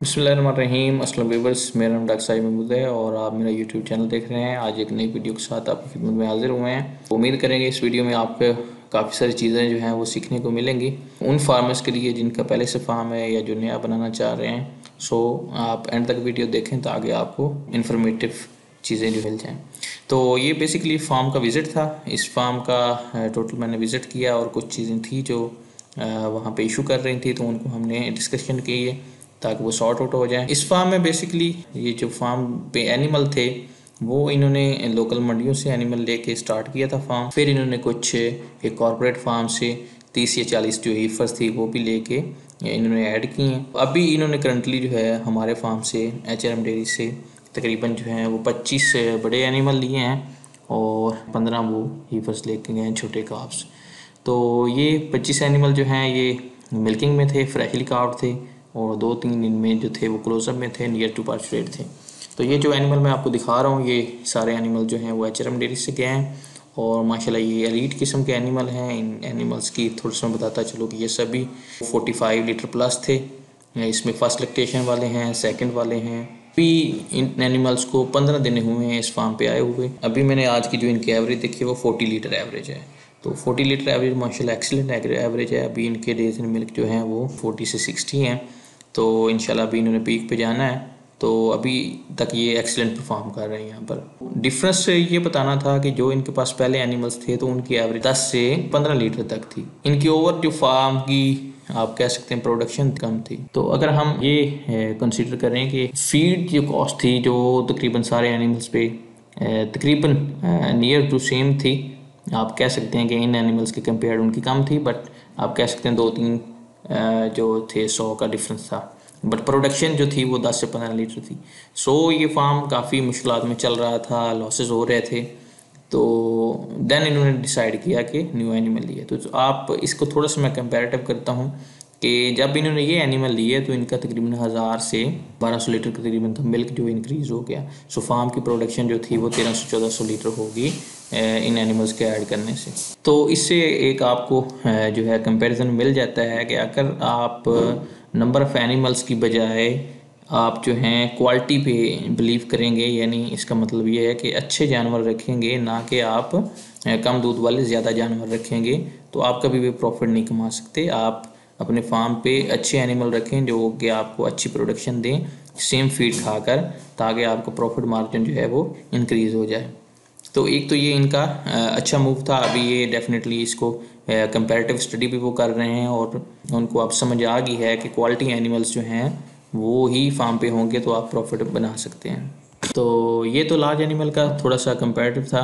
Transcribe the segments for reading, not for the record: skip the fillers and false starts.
बिस्मिल्लाहिर्रहमानिर्रहीम। अस्सलाम व्यूअर्स, मेरा नाम डॉक्टर साहिब महमूद है और आप मेरा यूट्यूब चैनल देख रहे हैं। आज एक नई वीडियो के साथ आपकी खिदमत में हाजिर हुए हैं। उम्मीद करेंगे इस वीडियो में आपको काफ़ी सारी चीज़ें जो हैं वो सीखने को मिलेंगी उन फार्मर्स के लिए जिनका पहले से फार्म है या जो नया बनाना चाह रहे हैं। सो आप एंड तक वीडियो देखें ताकि आपको इन्फॉर्मेटिव चीज़ें जो मिल जाएँ। तो ये बेसिकली फार्म का विज़िट था। इस फार्म का टोटल मैंने विज़िट किया और कुछ चीज़ें थी जो वहाँ पे इशू कर रही थी, तो उनको हमने डिस्कशन की है ताकि वो सॉर्ट आउट हो जाए। इस फार्म में बेसिकली ये जो फार्म पे एनिमल थे वो इन्होंने लोकल मंडियों से एनिमल लेके स्टार्ट किया था फार्म। फिर इन्होंने कुछ एक कॉर्पोरेट फार्म से 30 या 40 जो हीफर्स थी वो भी लेके इन्होंने ऐड की हैं। अभी इन्होंने करंटली जो है हमारे फार्म से HRM डेयरी से तकरीबन जो है वो 25 बड़े एनिमल लिए हैं और 15 वो हीफर्स लेके गए हैं, छोटे काफ्स। तो ये 25 एनिमल जो हैं ये मिल्किंग में थे, फ्रेशली कार्व्ड थे और 2-3 इनमें जो थे वो क्लोजअप में थे, नियर टू पार्चुरेट थे। तो ये जो एनिमल मैं आपको दिखा रहा हूँ ये सारे एनिमल जो हैं वो HRM डेयरी से गए हैं और माशाल्लाह ये एलीट किस्म के एनिमल हैं। इन एनिमल्स की थोड़ा सा मैं बताता चलो कि ये सभी 45 लीटर प्लस थे। इसमें फर्स्ट लैक्टेशन वाले हैं, सेकंड वाले हैं। अभी इन एनिमल्स को 15 दिन हुए हैं इस फार्म पे आए हुए। अभी मैंने आज की जो इनकी एवरेज देखी है वो 40 लीटर एवरेज है। तो 40 लीटर एवरेज माशाल्लाह एक्सीलेंट एवरेज है। अभी इनके डेज इन मिल्क जो हैं वो 40 से 60 हैं। तो इंशाल्लाह अभी इन्होंने पीक पे जाना है। तो अभी तक ये एक्सीलेंट परफॉर्म कर रहे हैं। यहाँ पर डिफरेंस ये बताना था कि जो इनके पास पहले एनिमल्स थे तो उनकी एवरेज 10 से 15 लीटर तक थी। इनकी ओवर जो फार्म की आप कह सकते हैं प्रोडक्शन कम थी। तो अगर हम ये कंसीडर करें कि फीड जो कॉस्ट थी जो तकरीबन सारे एनिमल्स पे तकरीबन नियर टू सेम थी। आप कह सकते हैं कि इन एनिमल्स के कंपेयर उनकी कम थी, बट आप कह सकते हैं 2-3 जो थे 100 का डिफरेंस था, बट प्रोडक्शन जो थी वो 10 से 15 लीटर थी। सो ये फार्म काफ़ी मुश्किलात में चल रहा था, लॉसेस हो रहे थे। तो देन इन्होंने डिसाइड किया कि न्यू एनिमल लिए। तो आप इसको थोड़ा सा मैं कंपैरेटिव करता हूँ कि जब इन्होंने ये एनिमल लिए तो इनका तकरीबन 1000 से 1200 लीटर तकरीबन था मिल्क जो इंक्रीज़ हो गया। सो फार्म की प्रोडक्शन जो थी वो 1300-1400 लीटर होगी इन एनिमल्स के ऐड करने से। तो इससे एक आपको जो है कंपैरिजन मिल जाता है कि अगर आप नंबर ऑफ़ एनिमल्स की बजाय आप जो हैं क्वालिटी पे बिलीव करेंगे, यानी इसका मतलब ये है कि अच्छे जानवर रखेंगे, ना कि आप कम दूध वाले ज़्यादा जानवर रखेंगे, तो आप कभी भी प्रॉफिट नहीं कमा सकते। आप अपने फार्म पे अच्छे एनिमल रखें जो कि आपको अच्छी प्रोडक्शन दें सेम फीड खाकर, ताकि आपका प्रॉफिट मार्जिन जो है वो इंक्रीज़ हो जाए। तो एक तो ये इनका अच्छा मूव था। अभी ये डेफिनेटली इसको कंपैरेटिव स्टडी भी वो कर रहे हैं और उनको अब समझ आ गई है कि क्वालिटी एनिमल्स जो हैं वो ही फार्म पे होंगे तो आप प्रॉफिट बना सकते हैं। तो ये तो लार्ज एनिमल का थोड़ा सा कंपैरेटिव था।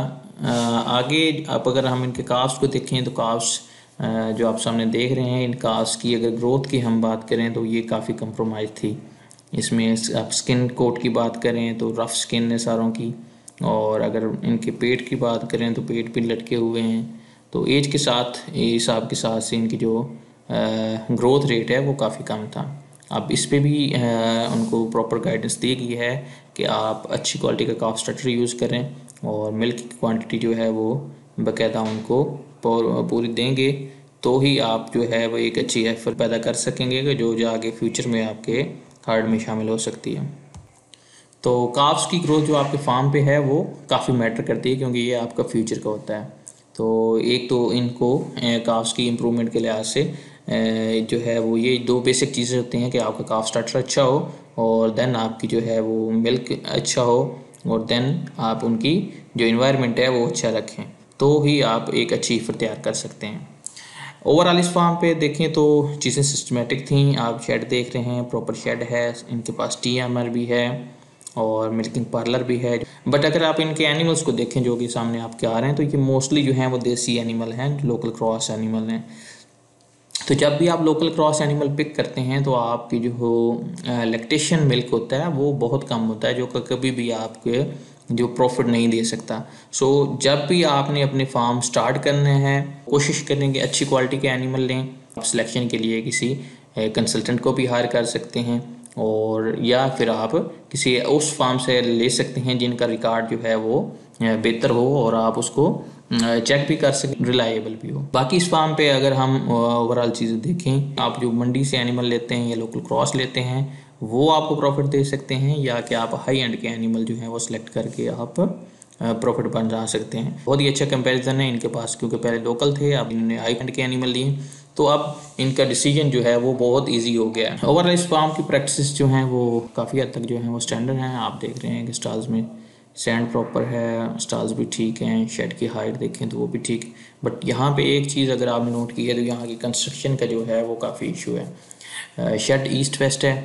आगे आप अगर हम इनके काफ्स को देखें तो काफ्स जो आप सामने देख रहे हैं, इन काफ्स की अगर ग्रोथ की हम बात करें तो ये काफ़ी कंप्रोमाइज़ थी। इसमें आप स्किन कोट की बात करें तो रफ़ स्किन है सारों की, और अगर इनके पेट की बात करें तो पेट भी लटके हुए हैं। तो एज के साथ हिसाब के साथ से इनकी जो ग्रोथ रेट है वो काफ़ी कम था। अब इस पे भी उनको प्रॉपर गाइडेंस दी गई है कि आप अच्छी क्वालिटी का काफ स्टार्टर यूज़ करें और मिल्क की क्वांटिटी जो है वो बाकायदा उनको पूरी देंगे, तो ही आप जो है वो एक अच्छी एफर पैदा कर सकेंगे कि जो आगे फ्यूचर में आपके हार्ड में शामिल हो सकती है। तो काफ्स की ग्रोथ जो आपके फार्म पे है वो काफ़ी मैटर करती है, क्योंकि ये आपका फ्यूचर का होता है। तो एक तो इनको काफ्स की इम्प्रूवमेंट के लिहाज से जो है वो ये दो बेसिक चीज़ें होती हैं कि आपका काफ स्टार्टर अच्छा हो और देन आपकी जो है वो मिल्क अच्छा हो और देन आप उनकी जो इन्वायरमेंट है वो अच्छा रखें, तो ही आप एक अच्छी ईफर तैयार कर सकते हैं। ओवरऑल इस फार्म पे देखें तो चीज़ें सिस्टमेटिक थी। आप शेड देख रहे हैं, प्रॉपर शेड है, इनके पास TMR भी है और मिल्किंग पार्लर भी है। बट अगर आप इनके एनिमल्स को देखें जो कि सामने आपके आ रहे हैं, तो ये मोस्टली जो हैं वो देसी एनिमल हैं, लोकल क्रॉस एनिमल हैं। तो जब भी आप लोकल क्रॉस एनिमल पिक करते हैं तो आपकी जो हो लैक्टेशन मिल्क होता है वो बहुत कम होता है, जो कभी भी आपके जो प्रॉफिट नहीं दे सकता। सो जब भी आपने अपने फार्म स्टार्ट करने हैं, कोशिश करें कि अच्छी क्वालिटी के एनिमल लें। आप सिलेक्शन के लिए किसी कंसल्टेंट को भी हायर कर सकते हैं, और या फिर आप किसी उस फार्म से ले सकते हैं जिनका रिकॉर्ड जो है वो बेहतर हो और आप उसको चेक भी कर सकें, रिलायबल भी हो। बाकी इस फार्म पे अगर हम ओवरऑल चीज़ें देखें, आप जो मंडी से एनिमल लेते हैं या लोकल क्रॉस लेते हैं वो आपको प्रॉफिट दे सकते हैं, या कि आप हाई एंड के एनिमल जो हैं वो सिलेक्ट करके आप प्रॉफिट बना सकते हैं। बहुत ही अच्छा कंपैरिजन है इनके पास, क्योंकि पहले लोकल थे, अब इन्होंने हाई एंड के एनिमल लिए, तो अब इनका डिसीजन जो है वो बहुत इजी हो गया है। ओवरऑल इस फार्म की प्रैक्टिस जो हैं वो काफ़ी हद तक जो है वो स्टैंडर्ड हैं। आप देख रहे हैं कि स्टॉल्स में सैंड प्रॉपर है, स्टॉल्स भी ठीक हैं, शेड की हाइट देखें तो वो भी ठीक। बट यहाँ पे एक चीज़ अगर आपने नोट की है तो यहाँ की कंस्ट्रक्शन का जो है वो काफ़ी इशू है। शेड ईस्ट वेस्ट है,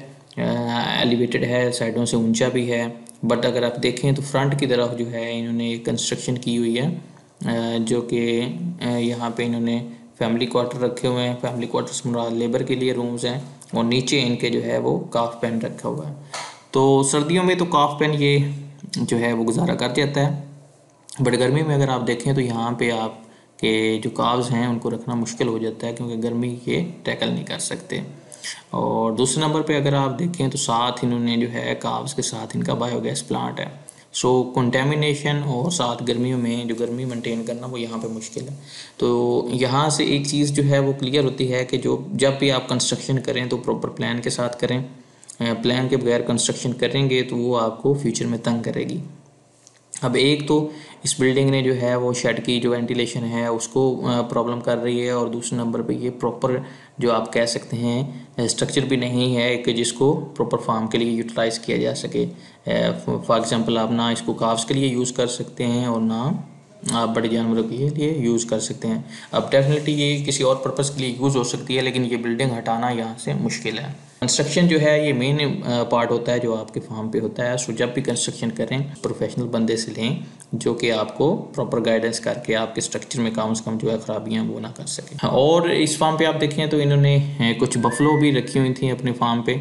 एलिवेटेड है, साइडों से ऊंचा भी है, बट अगर आप देखें तो फ्रंट की तरफ जो है इन्होंने कंस्ट्रक्शन की हुई है, जो कि यहाँ पे इन्होंने फैमिली क्वार्टर रखे हुए हैं। फैमिली क्वार्टर्स मुराद लेबर के लिए रूम्स हैं, और नीचे इनके जो है वो काफ पेन रखा हुआ है। तो सर्दियों में तो काफ पेन ये जो है वो गुजारा कर जाता है, बट गर्मी में अगर आप देखें तो यहाँ पे आपके जो काव्स हैं उनको रखना मुश्किल हो जाता है, क्योंकि गर्मी ये टैकल नहीं कर सकते। और दूसरे नंबर पे अगर आप देखें तो साथ इन्होंने जो है काव्स के साथ इनका बायोगैस प्लांट है। सो कंटेमिनेशन और साथ गर्मियों में जो गर्मी मेंटेन करना वो यहाँ पे मुश्किल है। तो यहाँ से एक चीज़ जो है वो क्लियर होती है कि जो जब भी आप कंस्ट्रक्शन करें तो प्रॉपर प्लान के साथ करें। प्लान के बगैर कंस्ट्रक्शन करेंगे तो वो आपको फ्यूचर में तंग करेगी। अब एक तो इस बिल्डिंग ने जो है वो शेड की जो वेंटिलेशन है उसको प्रॉब्लम कर रही है, और दूसरे नंबर पे ये प्रॉपर जो आप कह सकते हैं स्ट्रक्चर भी नहीं है कि जिसको प्रॉपर फार्म के लिए यूटिलाइज़ किया जा सके। फॉर एग्जांपल आप ना इसको काव्स के लिए यूज़ कर सकते हैं और ना आप बड़े जानवरों के लिए यूज़ कर सकते हैं। अब डेफिनेटली ये किसी और पर्पज़ के लिए यूज़ हो सकती है, लेकिन ये बिल्डिंग हटाना यहाँ से मुश्किल है। कंस्ट्रक्शन जो है ये मेन पार्ट होता है जो आपके फार्म पे होता है। सो जब भी कंस्ट्रक्शन करें प्रोफेशनल बंदे से लें, जो कि आपको प्रॉपर गाइडेंस करके आपके स्ट्रक्चर में कम से कम जो है ख़राबियाँ वो ना कर सकें। और इस फार्म पे आप देखें तो इन्होंने कुछ बफलो भी रखी हुई थी अपने फार्म पे,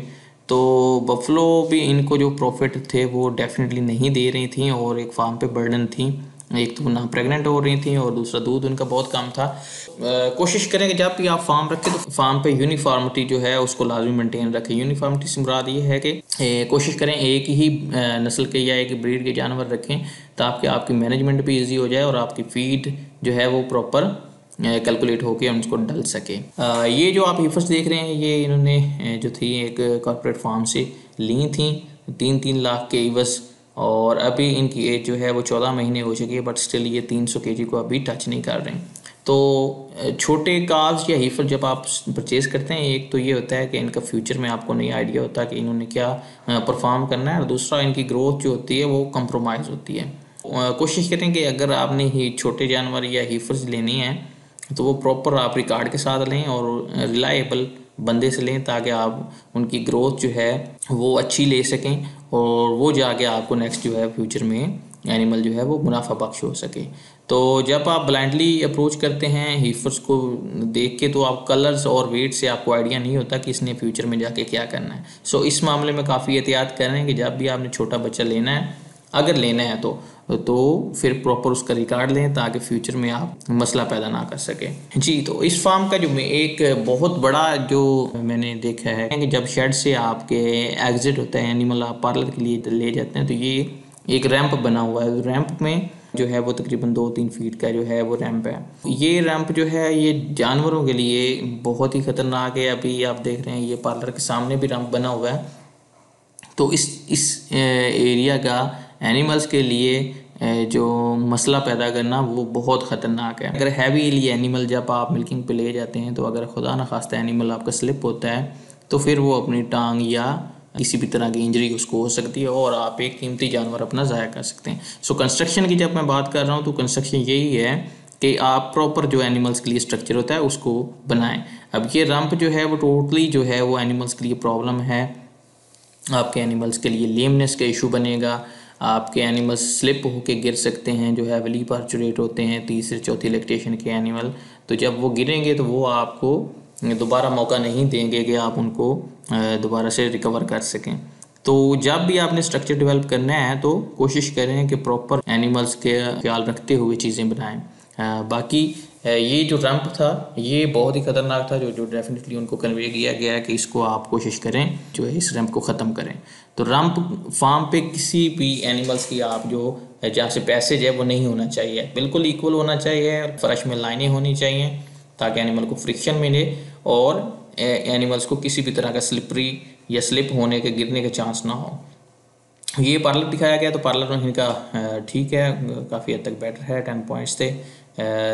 तो बफलो भी इनको जो प्रॉफिट थे वो डेफिनेटली नहीं दे रही थी, और एक फार्म पे बर्डन थी। एक तो ना प्रेग्नेंट हो रही थी और दूसरा दूध उनका बहुत कम था। कोशिश करें कि जब भी आप फार्म रखें तो फार्म पे यूनिफॉर्मिटी जो है उसको लाजमी मेंटेन रखें। यूनिफॉर्मिटी से मुराद ये है कि कोशिश करें एक ही नस्ल के या एक ब्रीड के जानवर रखें, ताकि आपकी मैनेजमेंट भी ईजी हो जाए और आपकी फीड जो है वो प्रॉपर कैलकुलेट होके उनको डल सके। ये जो आप हिफर्स देख रहे हैं ये इन्होंने जो थी एक कॉर्पोरेट फार्म से ली थी 3-3 लाख के इवस, और अभी इनकी एज जो है वो 14 महीने हो चुकी है, बट स्टिल ये 300 केजी को अभी टच नहीं कर रहे हैं। तो छोटे काव्स या हीफर जब आप परचेज़ करते हैं, एक तो ये होता है कि इनका फ्यूचर में आपको नहीं आइडिया होता कि इन्होंने क्या परफॉर्म करना है, और दूसरा इनकी ग्रोथ जो होती है वो कंप्रोमाइज़ होती है। कोशिश करें कि अगर आपने ही छोटे जानवर या हीफर्स लेनी है तो वो प्रॉपर आप रिकॉर्ड के साथ लें और रिलायबल बंदे से लें, ताकि आप उनकी ग्रोथ जो है वो अच्छी ले सकें, और वो जाके आपको नेक्स्ट जो है फ्यूचर में एनिमल जो है वो मुनाफा बख्श हो सके। तो जब आप ब्लाइंडली अप्रोच करते हैं हीफर्स को देख के, तो आप कलर्स और वेट से आपको आइडिया नहीं होता कि इसने फ्यूचर में जाके क्या करना है। सो इस मामले में काफ़ी एहतियात करें कि जब भी आपने छोटा बच्चा लेना है, अगर लेना है तो फिर प्रॉपर उसका रिकॉर्ड लें, ताकि फ्यूचर में आप मसला पैदा ना कर सकें जी। तो इस फार्म का जो एक बहुत बड़ा जो मैंने देखा है कि जब शेड से आपके एग्जिट होता है एनिमल, आप पार्लर के लिए ले जाते हैं, तो ये एक रैंप बना हुआ है। रैंप में जो है वो तकरीबन 2-3 फीट का जो है वो रैंप है। ये रैंप जो है ये जानवरों के लिए बहुत ही ख़तरनाक है। अभी आप देख रहे हैं ये पार्लर के सामने भी रैंप बना हुआ है, तो इस एरिया का एनिमल्स के लिए जो मसला पैदा करना वो बहुत ख़तरनाक है। अगर हैवीली एनिमल जब आप मिल्किंग पे ले जाते हैं, तो अगर खुदा न खास्ता एनिमल आपका स्लिप होता है, तो फिर वो अपनी टांग या किसी भी तरह की इंजरी उसको हो सकती है, और आप एक कीमती जानवर अपना ज़ाया कर सकते हैं। सो कंस्ट्रक्शन की जब मैं बात कर रहा हूँ तो कंस्ट्रक्शन यही है कि आप प्रॉपर जो एनिमल्स के लिए स्ट्रक्चर होता है उसको बनाएं। अब ये रंप जो है वो टोटली जो है वो एनिमल्स के लिए प्रॉब्लम है। आपके एनिमल्स के लिए लेमनेस का इशू बनेगा, आपके एनिमल्स स्लिप होके गिर सकते हैं, जो हैवली पार्चुरेट होते हैं 3 से 4 लैक्टेशन के एनिमल। तो जब वो गिरेंगे तो वो आपको दोबारा मौका नहीं देंगे कि आप उनको दोबारा से रिकवर कर सकें। तो जब भी आपने स्ट्रक्चर डेवलप करना है तो कोशिश करें कि प्रॉपर एनिमल्स के ख्याल रखते हुए चीज़ें बनाएं। बाकी ये जो रैंप था ये बहुत ही ख़तरनाक था, जो डेफिनेटली उनको कन्वे किया गया कि इसको आप कोशिश करें जो है इस रैंप को ख़त्म करें। तो रैंप फार्म पे किसी भी एनिमल्स की आप जो जहाँ से पैसेज है वो नहीं होना चाहिए, बिल्कुल इक्वल होना चाहिए। फर्श में लाइनें होनी चाहिए ताकि एनिमल को फ्रिक्शन मिले और एनिमल्स को किसी भी तरह का स्लिपरी या स्लिप होने के, गिरने के चांस ना हो। ये पार्लर दिखाया गया तो पार्लर में इनका ठीक है, काफ़ी हद तक बेटर है। 10 पॉइंट्स थे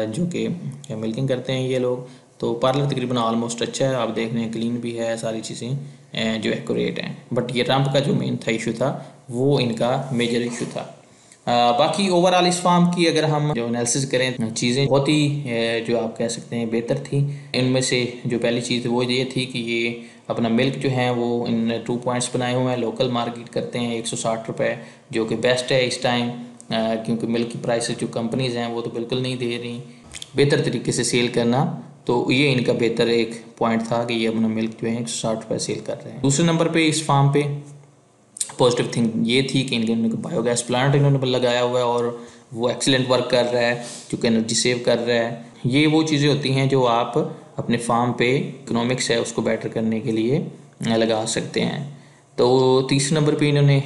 जो कि मिल्किंग करते हैं ये लोग। तो पार्लर तकरीबन ऑलमोस्ट अच्छा है, आप देख रहे हैं क्लीन भी है, सारी चीज़ें जो एक्यूरेट हैं। बट ये रैंप का जो मेन था इशू था वो इनका मेजर इशू था। बाकी ओवरऑल इस फार्म की अगर हम जो एनालिसिस करें, चीज़ें बहुत ही जो आप कह सकते हैं बेहतर थी। इनमें से जो पहली चीज़ वो ये थी कि ये अपना मिल्क जो है वो इन 2 पॉइंट्स बनाए हुए हैं, लोकल मार्केट करते हैं 160 रुपये, जो कि बेस्ट है इस टाइम, क्योंकि मिल्क की प्राइसेस जो कंपनीज़ हैं वो तो बिल्कुल नहीं दे रही बेहतर तरीके से सेल करना। तो ये इनका बेहतर एक पॉइंट था कि ये अपना मिल्क जो है 160 रुपये सेल कर रहे हैं। दूसरे नंबर पे इस फार्म पे पॉजिटिव थिंग ये थी कि इनके बायोगैस प्लांट इन्होंने लगाया हुआ है और वो एक्सीलेंट वर्क कर रहा है, जो कि एनर्जी सेव कर रहा है। ये वो चीज़ें होती हैं जो आप अपने फार्म पे इकोनॉमिक्स है उसको बेटर करने के लिए लगा सकते हैं। तो तीसरे नंबर पे इन्होंने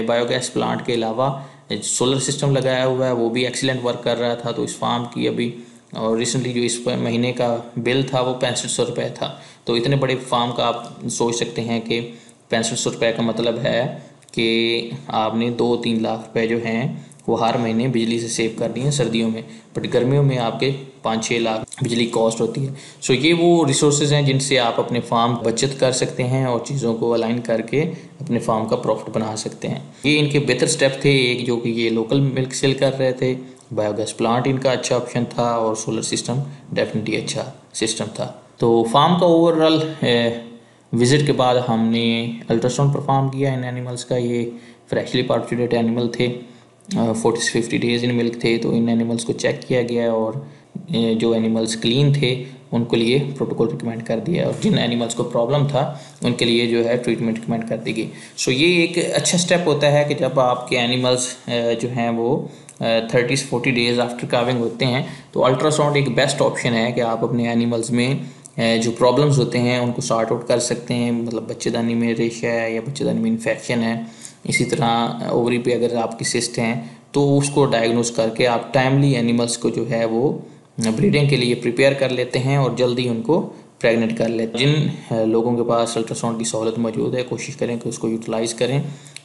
बायोगैस प्लांट के अलावा सोलर सिस्टम लगाया हुआ है, वो भी एक्सीलेंट वर्क कर रहा था। तो इस फार्म की अभी और रिसेंटली जो इस महीने का बिल था वो 6500 रुपये था। तो इतने बड़े फार्म का आप सोच सकते हैं कि 6500 रुपये का मतलब है कि आपने 2-3 लाख रुपए जो हैं वो हर महीने बिजली से सेव करनी है सर्दियों में। बट गर्मियों में आपके 5-6 लाख बिजली कॉस्ट होती है। सो ये वो रिसोर्सेज हैं जिनसे आप अपने फार्म बचत कर सकते हैं और चीज़ों को अलाइन करके अपने फार्म का प्रॉफिट बना सकते हैं। ये इनके बेहतर स्टेप थे, एक जो कि ये लोकल मिल्क सेल कर रहे थे, बायोगैस प्लांट इनका अच्छा ऑप्शन था और सोलर सिस्टम डेफिनेटली अच्छा सिस्टम था। तो फार्म का ओवरऑल विज़िट के बाद हमने अल्ट्रासाउंड परफॉर्म किया इन एनिमल्स का। ये फ्रेशली पार्चुरेट एनिमल थे, 40 से 50 डेज़ इन मिल्क थे। तो इन एनिमल्स को चेक किया गया और जो एनिमल्स क्लीन थे उनको लिए प्रोटोकॉल रिकमेंड कर दिया और जिन एनिमल्स को प्रॉब्लम था उनके लिए जो है ट्रीटमेंट रिकमेंड कर दी गई। सो ये एक अच्छा स्टेप होता है कि जब आपके एनिमल्स जो हैं वो 30 से 40 डेज़ आफ्टर काविंग होते हैं तो अल्ट्रासाउंड एक बेस्ट ऑप्शन है कि आप अपने एनिमल्स में जो प्रॉब्लम्स होते हैं उनको सॉर्ट आउट कर सकते हैं। मतलब बच्चेदानी में रेशा है या बच्चेदानी में इन्फेक्शन है, इसी तरह ओवरी पे अगर आपकी सिस्ट हैं तो उसको डायग्नोस करके आप टाइमली एनिमल्स को जो है वो ब्रीडिंग के लिए प्रिपेयर कर लेते हैं और जल्दी उनको प्रेग्नेंट कर लेते हैं। जिन लोगों के पास अल्ट्रासाउंड की सहूलत मौजूद है कोशिश करें कि उसको यूटिलाइज़ करें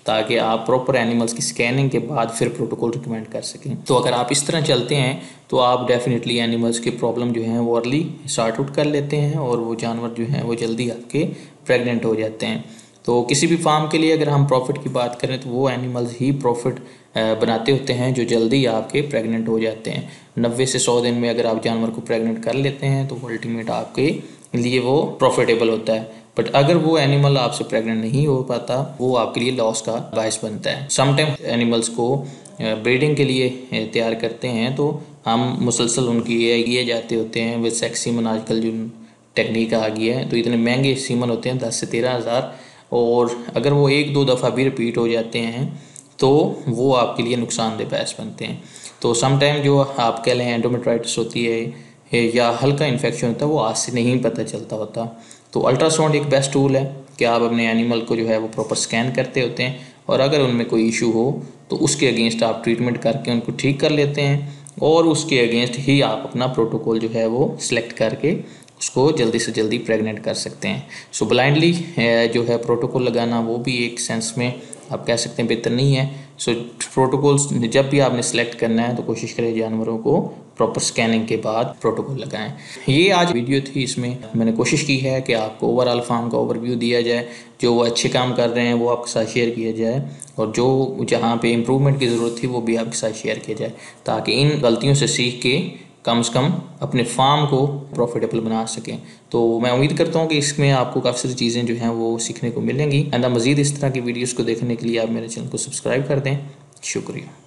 ताकि आप प्रॉपर एनिमल्स की स्कैनिंग के बाद फिर प्रोटोकॉल रिकमेंड कर सकें। तो अगर आप इस तरह चलते हैं तो आप डेफिनेटली एनिमल्स के प्रॉब्लम जो हैं वो अर्ली सॉर्ट आउट कर लेते हैं और वो जानवर जो हैं वो जल्दी आपके प्रेग्नेंट हो जाते हैं। तो किसी भी फार्म के लिए अगर हम प्रॉफिट की बात करें तो वो एनिमल्स ही प्रॉफिट बनाते होते हैं जो जल्दी आपके प्रेग्नेंट हो जाते हैं। 90 से 100 दिन में अगर आप जानवर को प्रेग्नेंट कर लेते हैं तो अल्टीमेट आपके लिए वो प्रॉफिटेबल होता है। बट अगर वो एनिमल आपसे प्रेग्नेंट नहीं हो पाता वो आपके लिए लॉस का बायस बनता है। समटाइम एनिमल्स को ब्रीडिंग के लिए तैयार करते हैं तो हम मुसलसल उनकी ये जाते होते हैं विद सेक्स सीमन। आजकल जो टेक्निक आ गई है तो इतने महंगे सीमन होते हैं 10 से 13 हज़ार, और अगर वो 1-2 दफ़ा भी रिपीट हो जाते हैं तो वो आपके लिए नुकसानदेह बायस बनते हैं। तो समटाइम जो आप कह लें एंडोमेट्राइटिस होती है या हल्का इन्फेक्शन होता है वो आज से नहीं पता चलता होता। तो अल्ट्रासाउंड एक बेस्ट टूल है कि आप अपने एनिमल को जो है वो प्रॉपर स्कैन करते होते हैं और अगर उनमें कोई इशू हो तो उसके अगेंस्ट आप ट्रीटमेंट करके उनको ठीक कर लेते हैं और उसके अगेंस्ट ही आप अपना प्रोटोकॉल जो है वो सिलेक्ट करके उसको जल्दी से जल्दी प्रेग्नेंट कर सकते हैं। सो ब्लाइंडली जो है प्रोटोकॉल लगाना वो भी एक सेंस में आप कह सकते हैं बेहतर नहीं है। सो प्रोटोकॉल्स जब भी आपने सेलेक्ट करना है तो कोशिश करें जानवरों को प्रॉपर स्कैनिंग के बाद प्रोटोकॉल लगाएं। ये आज वीडियो थी, इसमें मैंने कोशिश की है कि आपको ओवरऑल फार्म का ओवरव्यू दिया जाए, जो वो अच्छे काम कर रहे हैं वो आपके साथ शेयर किया जाए और जो जहाँ पे इम्प्रूवमेंट की ज़रूरत थी वो भी आपके साथ शेयर किया जाए ताकि इन गलतियों से सीख के कम से कम अपने फार्म को प्रॉफिटेबल बना सकें। तो मैं उम्मीद करता हूँ कि इसमें आपको काफ़ी सारी चीज़ें जो हैं वो सीखने को मिलेंगी। मज़ीद इस तरह की वीडियोस को देखने के लिए आप मेरे चैनल को सब्सक्राइब कर दें। शुक्रिया।